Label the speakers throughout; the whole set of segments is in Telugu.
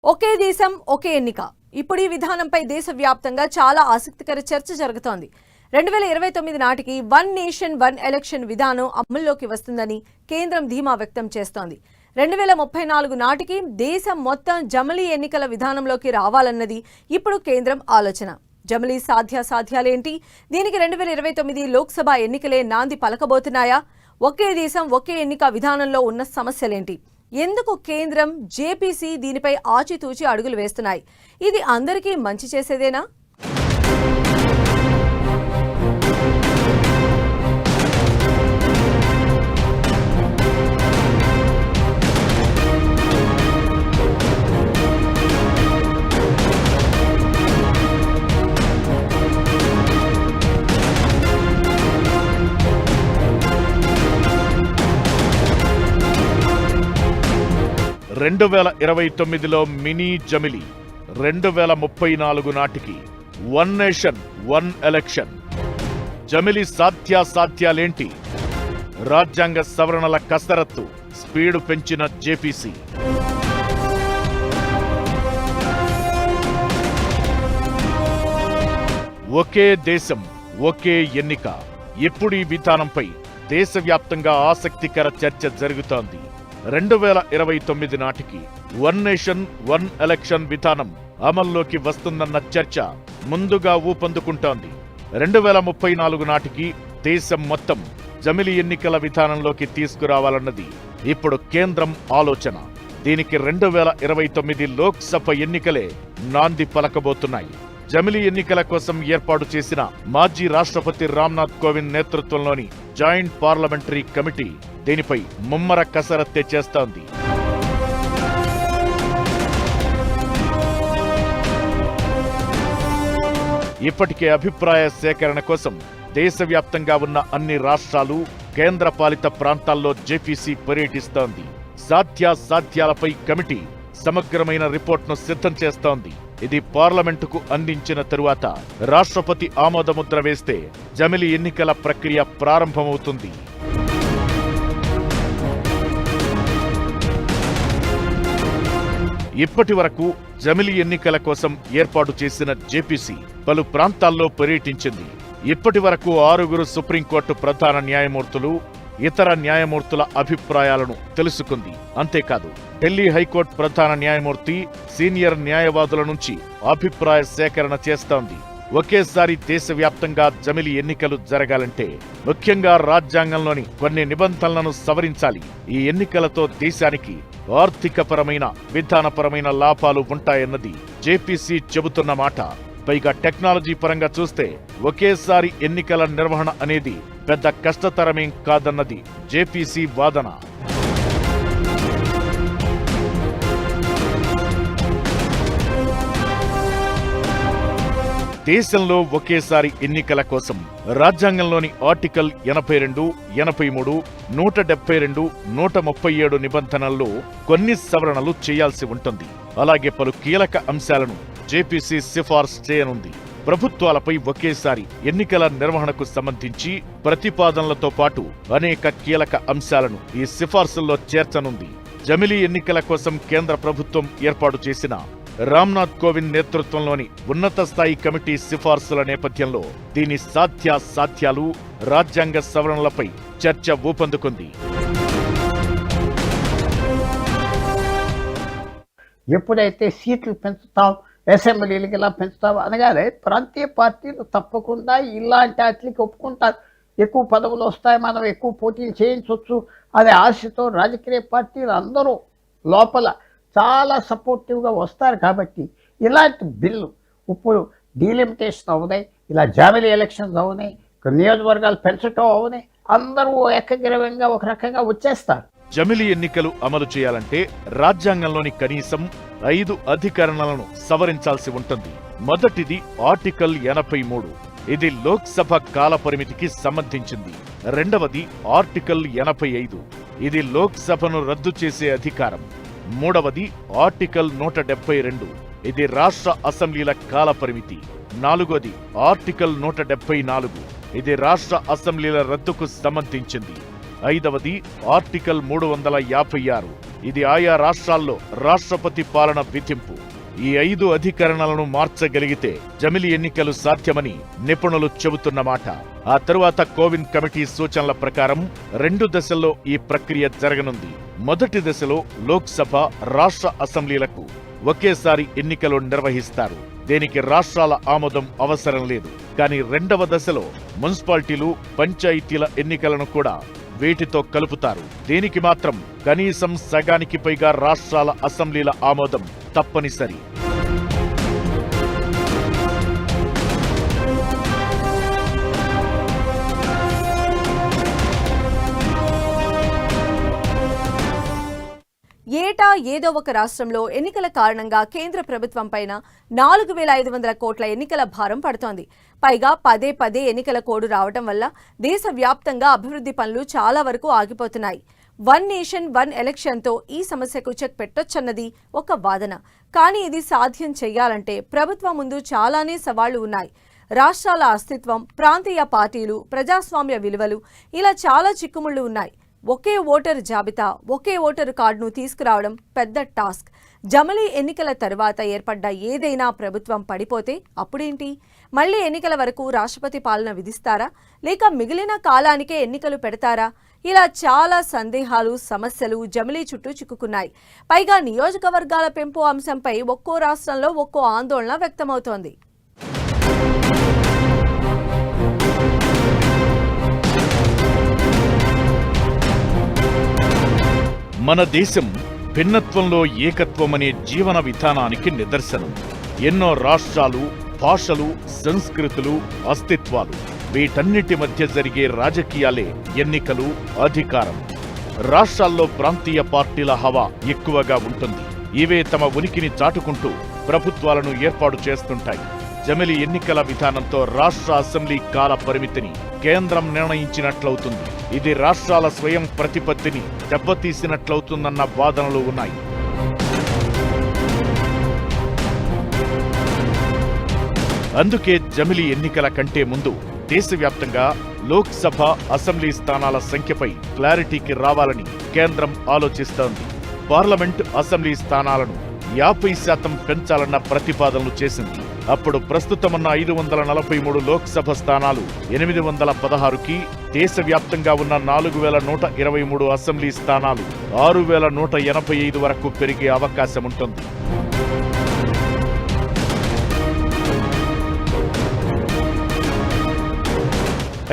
Speaker 1: ఒకే దేశం ఒకే ఎన్నిక. ఇప్పుడు ఈ విధానంపై దేశవ్యాప్తంగా చాలా ఆసక్తికర చర్చ జరుగుతోంది. 2029 నాటికి వన్ నేషన్ వన్ ఎలక్షన్ విధానం అమల్లోకి వస్తుందని కేంద్రం ధీమా వ్యక్తం చేస్తోంది. 2034 నాటికి దేశం మొత్తం జమిలీ ఎన్నికల విధానంలోకి రావాలన్నది ఇప్పుడు కేంద్రం ఆలోచన. జమిలీ సాధ్యాలేంటి? దీనికి 2029 లోక్సభ ఎన్నికలే నాంది పలకబోతున్నాయా? ఒకే దేశం ఒకే ఎన్నిక విధానంలో ఉన్న సమస్యలేంటి? ఎందుకు కేంద్రం జేపీసీ దీనిపై ఆచితూచి అడుగులు వేస్తున్నాయి? ఇది అందరికీ మంచి చేసేదేనా?
Speaker 2: రెండు 2029లో మినీ జమిలీ, 2034 నాటికి వన్ నేషన్ వన్ ఎలక్షన్. జమిలీ సాధ్యాలేంటి? రాజ్యాంగ సవరణల కసరత్తు స్పీడు పెంచిన జేపీసీ. ఒకే దేశం ఒకే ఎన్నిక. ఇప్పుడు ఈ విధానంపై దేశవ్యాప్తంగా ఆసక్తికర చర్చ జరుగుతోంది. 2029 నాటికి వన్ నేషన్ వన్ ఎలక్షన్ విధానం అమల్లోకి వస్తుందన్న చర్చ ముందుగా ఊపందుకుంటోంది. 2034 నాటికి దేశం మొత్తం జమిలీ ఎన్నికల విధానంలోకి తీసుకురావాలన్నది ఇప్పుడు కేంద్రం ఆలోచన. దీనికి 2029 లోక్సభ ఎన్నికలే నాంది పలకబోతున్నాయి. జమిలీ ఎన్నికల కోసం ఏర్పాటు చేసిన మాజీ రాష్ట్రపతి రామ్నాథ్ కోవింద్ నేతృత్వంలోని జాయింట్ పార్లమెంటరీ కమిటీ దీనిపై ముమ్మర కసరత్తే చేస్తోంది. ఇప్పటికే అభిప్రాయ సేకరణ కోసం దేశవ్యాప్తంగా ఉన్న అన్ని రాష్ట్రాలు, కేంద్రపాలిత ప్రాంతాల్లో జేపీసీ పర్యటిస్తోంది. సాధ్యాలపై కమిటీ సమగ్రమైన రిపోర్ట్ను సిద్ధం చేస్తోంది. ఇది పార్లమెంటుకు అందించిన తరువాత రాష్ట్రపతి ఆమోదముద్ర వేస్తే జమిలీ ఎన్నికల ప్రక్రియ ప్రారంభమవుతుంది. ఇప్పటి వరకు జమిలీ ఎన్నికల కోసం ఏర్పాటు చేసిన జేపీసీ పలు ప్రాంతాల్లో పర్యటించింది. ఇప్పటి వరకు 6 సుప్రీంకోర్టు ప్రధాన న్యాయమూర్తులు, ఇతర న్యాయమూర్తుల అభిప్రాయాలను తెలుసుకుంది. అంతేకాదు, ఢిల్లీ హైకోర్టు ప్రధాన న్యాయమూర్తి, సీనియర్ న్యాయవాదుల నుంచి అభిప్రాయ సేకరణ చేస్తోంది. ఒకేసారి దేశవ్యాప్తంగా జమిలీ ఎన్నికలు జరగాలంటే ముఖ్యంగా రాజ్యాంగంలోని కొన్ని నిబంధనలను సవరించాలి. ఈ ఎన్నికలతో దేశానికి ఆర్థికపరమైన, విధానపరమైన లాభాలు ఉంటాయన్నది జేపీసీ చెబుతున్న మాట. పైగా టెక్నాలజీ పరంగా చూస్తే ఒకేసారి ఎన్నికల నిర్వహణ అనేది పెద్ద కష్టతరమేం కాదన్నది జేపీసీ వాదన. దేశంలో ఒకేసారి ఎన్నికల కోసం రాజ్యాంగంలోని ఆర్టికల్ 82, 83, 172, 137 నిబంధనల్లో కొన్ని సవరణలు చేయాల్సి ఉంటుంది. అలాగే పలు కీలక అంశాలను జేపీసీ సిఫార్సు చేయనుంది. ప్రభుత్వాలపై ఒకేసారి ఎన్నికల నిర్వహణకు సంబంధించి ప్రతిపాదనలతో పాటు అనేక కీలక అంశాలను ఈ సిఫార్సుల్లో చేర్చనుంది. జమిలీ ఎన్నికల కోసం కేంద్ర ప్రభుత్వం ఏర్పాటు చేసిన రామ్నాథ్ కోవింద్ నేతృత్వంలోని ఉన్నత స్థాయి కమిటీ సిఫార్సుల నేపథ్యంలో దీని సాధ్యాలు, రాజ్యాంగ సవరణలపై చర్చ ఊపందుకుంది.
Speaker 3: ఎప్పుడైతే సీట్లు పెంచుతాం, అసెంబ్లీలకి ఇలా పెంచుతాం అనగానే ప్రాంతీయ పార్టీలు తప్పకుండా ఇలాంటి వాటికి ఒప్పుకుంటారు. ఎక్కువ పదవులు వస్తాయి, మనం ఎక్కువ పోటీలు చేయించవచ్చు అనే ఆశతో రాజకీయ పార్టీలు అందరూ లోపల చాలా సపోర్టివ్గా వస్తారు. కాబట్టి ఇలాంటి బిల్లు ఇప్పుడు డీలిమిటేషన్ అవునాయి, ఇలా జమిలీ ఎలక్షన్స్ అవునాయి, నియోజకవర్గాలు పెంచడం అవునాయి, అందరూ ఏకగ్రీవంగా ఒక రకంగా వచ్చేస్తారు.
Speaker 2: జమిలీ ఎన్నికలు అమలు చేయాలంటే రాజ్యాంగంలోని కనీసం 5 అధికరణలను సవరించాల్సి ఉంటుంది. మొదటిది ఆర్టికల్ 83. ఇది లోక్సభ కాల పరిమితికి సంబంధించింది. రెండవది ఆర్టికల్ 85. ఇది లోక్సభను రద్దు చేసే అధికారం. మూడవది ఆర్టికల్ 172. ఇది రాష్ట్ర అసెంబ్లీల కాల పరిమితి. నాలుగోది ఆర్టికల్ 174. ఇది రాష్ట్ర అసెంబ్లీల రద్దుకు సంబంధించింది. ఐదవది ఆర్టికల్ 356. ఇది ఆయా రాష్ట్రాల్లో రాష్ట్రపతి పాలన విధింపు. ఈ 5 అధికరణలను మార్చగలిగితే జమిలి ఎన్నికలు సాధ్యమని నిపుణులు చెబుతున్న మాట. ఆ తరువాత కోవింద్ కమిటీ సూచనల ప్రకారం 2 దశల్లో ఈ ప్రక్రియ జరగనుంది. మొదటి దశలో లోక్సభ, రాష్ట్ర అసెంబ్లీలకు ఒకేసారి ఎన్నికలు నిర్వహిస్తారు. దీనికి రాష్ట్రాల ఆమోదం అవసరం లేదు. కానీ 2వ దశలో మున్సిపాలిటీలు, పంచాయతీల ఎన్నికలను కూడా వీటితో కలుపుతారు. దీనికి మాత్రం కనీసం సగానికి పైగా రాష్ట్రాల అసెంబ్లీల ఆమోదం తప్పనిసరి.
Speaker 1: ఏటా ఏదో ఒక రాష్ట్రంలో ఎన్నికల కారణంగా కేంద్ర ప్రభుత్వం పైన 4,500 కోట్ల ఎన్నికల భారం పడుతోంది. పైగా పదే పదే ఎన్నికల కోడ్ రావడం వల్ల దేశవ్యాప్తంగా అభివృద్ధి పనులు చాలా వరకు ఆగిపోతున్నాయి. 1 నేషన్ 1 ఎలక్షన్తో ఈ సమస్యకు చెక్ పెట్టొచ్చన్నది ఒక వాదన. కానీ ఇది సాధ్యం చేయాలంటే ప్రభుత్వం ముందు చాలానే సవాళ్లు ఉన్నాయి. రాష్ట్రాల అస్తిత్వం, ప్రాంతీయ పార్టీలు, ప్రజాస్వామ్య విలువలు, ఇలా చాలా చిక్కుముళ్లు ఉన్నాయి. ఒకే ఓటరు జాబితా, ఒకే ఓటరు కార్డును తీసుకురావడం పెద్ద టాస్క్. జమిలి ఎన్నికల తర్వాత ఏర్పడ్డ ఏదైనా ప్రభుత్వం పడిపోతే అప్పుడేంటి? మళ్లీ ఎన్నికల వరకు రాష్ట్రపతి పాలన విధిస్తారా, లేక మిగిలిన కాలానికే ఎన్నికలు పెడతారా? ఇలా చాలా సందేహాలు, సమస్యలు జమిలి చుట్టూ చిక్కుకున్నాయి. పైగా నియోజకవర్గాల పెంపు అంశంపై ఒక్కో రాష్ట్రంలో ఒక్కో ఆందోళన వ్యక్తమవుతోంది.
Speaker 2: మన దేశం భిన్నత్వంలో ఏకత్వం అనే జీవన విధానానికి నిదర్శనం. ఎన్నో రాష్ట్రాలు, భాషలు, సంస్కృతులు, అస్తిత్వాలు, వీటన్నిటి మధ్య జరిగే రాజకీయాలే ఎన్నికలు, అధికారం. రాష్ట్రాల్లో ప్రాంతీయ పార్టీల హవా ఎక్కువగా ఉంటుంది. ఇవే తమ ఉనికిని చాటుకుంటూ ప్రభుత్వాలను ఏర్పాటు చేస్తుంటాయి. జమిలి ఎన్నికల విధానంతో రాష్ట్ర అసెంబ్లీ కాల పరిమితిని కేంద్రం నిర్ణయించినట్లవుతుంది. ఇది రాష్ట్రాల స్వయం ప్రతిపత్తిని దెబ్బతీసినట్లవుతుందన్న వాదనలు ఉన్నాయి. అందుకే జమిలి ఎన్నికల కంటే ముందు దేశవ్యాప్తంగా లోక్సభ, అసెంబ్లీ స్థానాల సంఖ్యపై క్లారిటీకి రావాలని కేంద్రం ఆలోచిస్తోంది. పార్లమెంట్, అసెంబ్లీ స్థానాలను 50% పెంచాలన్న ప్రతిపాదనలు చేసింది. అప్పుడు ప్రస్తుతమున్న 543 లోక్సభ స్థానాలు 816కి, దేశవ్యాప్తంగా ఉన్న 4123 అసెంబ్లీ స్థానాలు 6185 వరకు పెరిగే అవకాశముంటుంది.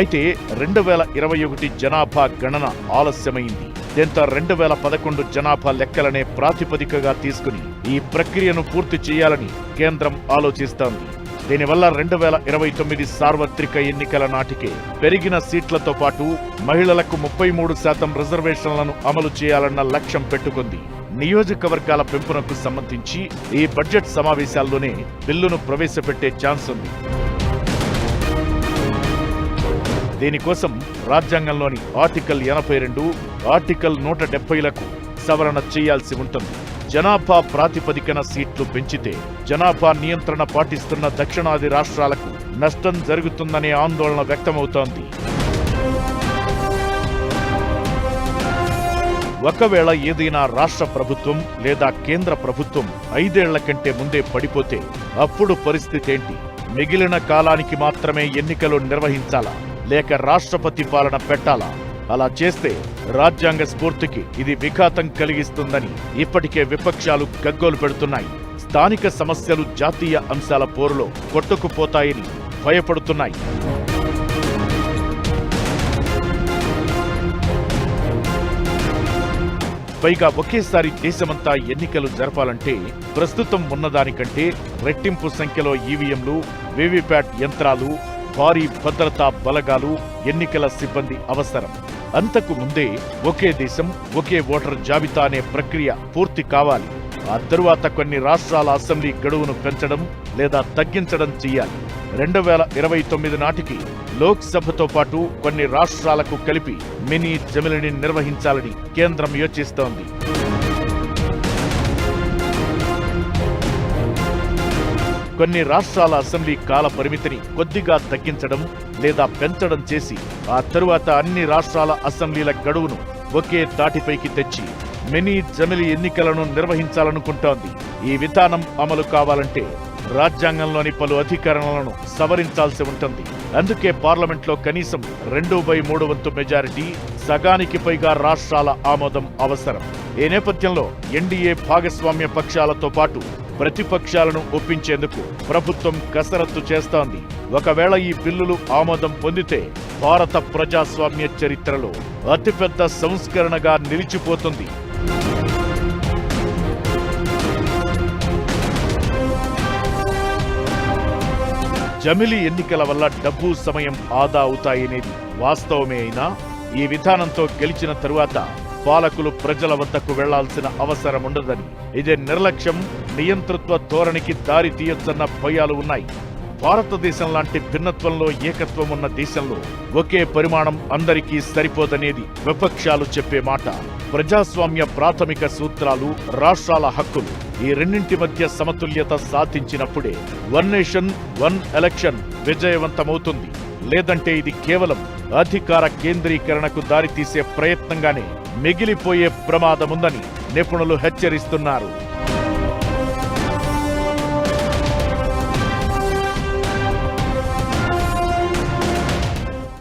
Speaker 2: అయితే 2021 జనాభా గణన ఆలస్యమైంది. దీంతో 2011 జనాభా లెక్కలనే ప్రాతిపదికగా తీసుకుని ఈ ప్రక్రియను పూర్తి చేయాలని కేంద్రం ఆలోచిస్తోంది. దీనివల్ల 2029 సార్వత్రిక ఎన్నికల నాటికే పెరిగిన సీట్లతో పాటు మహిళలకు 33% రిజర్వేషన్లను అమలు చేయాలన్న లక్ష్యం పెట్టుకుంది. నియోజకవర్గాల పెంపునకు సంబంధించి ఈ బడ్జెట్ సమావేశాల్లోనే బిల్లును ప్రవేశపెట్టే ఛాన్స్ ఉంది. దీనికోసం రాజ్యాంగంలోని ఆర్టికల్ 82, ఆర్టికల్ 170లకు సవరణ చేయాల్సి ఉంటుంది. జనాభా ప్రాతిపదికన సీట్లు పెంచితే జనాభా నియంత్రణ పాటిస్తున్న దక్షిణాది రాష్ట్రాలకు నష్టం జరుగుతుందనే ఆందోళన వ్యక్తమవుతోంది. ఒకవేళ ఏదైనా రాష్ట్ర ప్రభుత్వం లేదా కేంద్ర ప్రభుత్వం 5 ఏళ్ల కంటే ముందే పడిపోతే అప్పుడు పరిస్థితి ఏంటి? మిగిలిన కాలానికి మాత్రమే ఎన్నికలు నిర్వహించాలా, లేక రాష్ట్రపతి పాలన పెట్టాలా? అలా చేస్తే రాజ్యాంగ స్ఫూర్తికి ఇది విఘాతం కలిగిస్తుందని ఇప్పటికే విపక్షాలు గగ్గోలు పెడుతున్నాయి. స్థానిక సమస్యలు జాతీయ అంశాల పోరులో కొట్టుకుపోతాయని భయపడుతున్నాయి. పైగా ఒకేసారి దేశమంతా ఎన్నికలు జరపాలంటే ప్రస్తుతం ఉన్నదానికంటే రెట్టింపు సంఖ్యలో ఈవీఎంలు, వీవీప్యాట్ యంత్రాలు, భారీ భద్రతా బలగాలు, ఎన్నికల సిబ్బంది అవసరం. అంతకు ముందే ఒకే దేశం, ఒకే ఓటర్ జాబితా అనే ప్రక్రియ పూర్తి కావాలి. ఆ తరువాత కొన్ని రాష్ట్రాల అసెంబ్లీ గడువును పెంచడం లేదా తగ్గించడం చేయాలి. 2029 నాటికి లోక్సభతో పాటు కొన్ని రాష్ట్రాలకు కలిపి మినీ జమిలిని నిర్వహించాలని కేంద్రం యోచిస్తోంది. కొన్ని రాష్ట్రాల అసెంబ్లీ కాల పరిమితిని కొద్దిగా తగ్గించడం లేదా పెంచడం చేసి ఆ తరువాత అన్ని రాష్ట్రాల అసెంబ్లీల గడువును ఒకే తాటిపైకి తెచ్చి మినీ జమిలి ఎన్నికలను నిర్వహించాలనుకుంటోంది. ఈ విధానం అమలు కావాలంటే రాజ్యాంగంలోని పలు అధికరణలను సవరించాల్సి ఉంటుంది. అందుకే పార్లమెంట్లో కనీసం 2/3 వంతు మెజారిటీ, సగానికి పైగా రాష్ట్రాల ఆమోదం అవసరం. ఈ నేపథ్యంలో ఎన్డీఏ భాగస్వామ్య పక్షాలతో పాటు ప్రతిపక్షాలను ఒప్పించేందుకు ప్రభుత్వం కసరత్తు చేస్తోంది. ఒకవేళ ఈ బిల్లులు ఆమోదం పొందితే భారత ప్రజాస్వామ్య చరిత్రలో అతిపెద్ద సంస్కరణగా నిలిచిపోతుంది. జమిలి ఎన్నికల వల్ల డబ్బు, సమయం ఆదా అవుతాయనేది వాస్తవమే అయినా ఈ విధానంతో గెలిచిన తరువాత పాలకులు ప్రజల వద్దకు వెళ్లాల్సిన అవసరం ఉండదని, ఇదే నిర్లక్ష్యం, నియంతృత్వ ధోరణికి దారి తీయొచ్చన్న భయాలు ఉన్నాయి. భారతదేశం లాంటి భిన్నత్వంలో ఏకత్వం ఉన్న దేశంలో ఒకే పరిమాణం అందరికీ సరిపోదనేది విపక్షాలు చెప్పే మాట. ప్రజాస్వామ్య ప్రాథమిక సూత్రాలు, రాష్ట్రాల హక్కులు ఈ రెండింటి మధ్య సమతుల్యత సాధించినప్పుడే వన్ నేషన్ వన్ ఎలక్షన్ విజయవంతమవుతుంది. లేదంటే ఇది కేవలం అధికార కేంద్రీకరణకు దారితీసే ప్రయత్నంగానే మిగిలిపోయే ప్రమాదముందని నిపుణులు హెచ్చరిస్తున్నారు.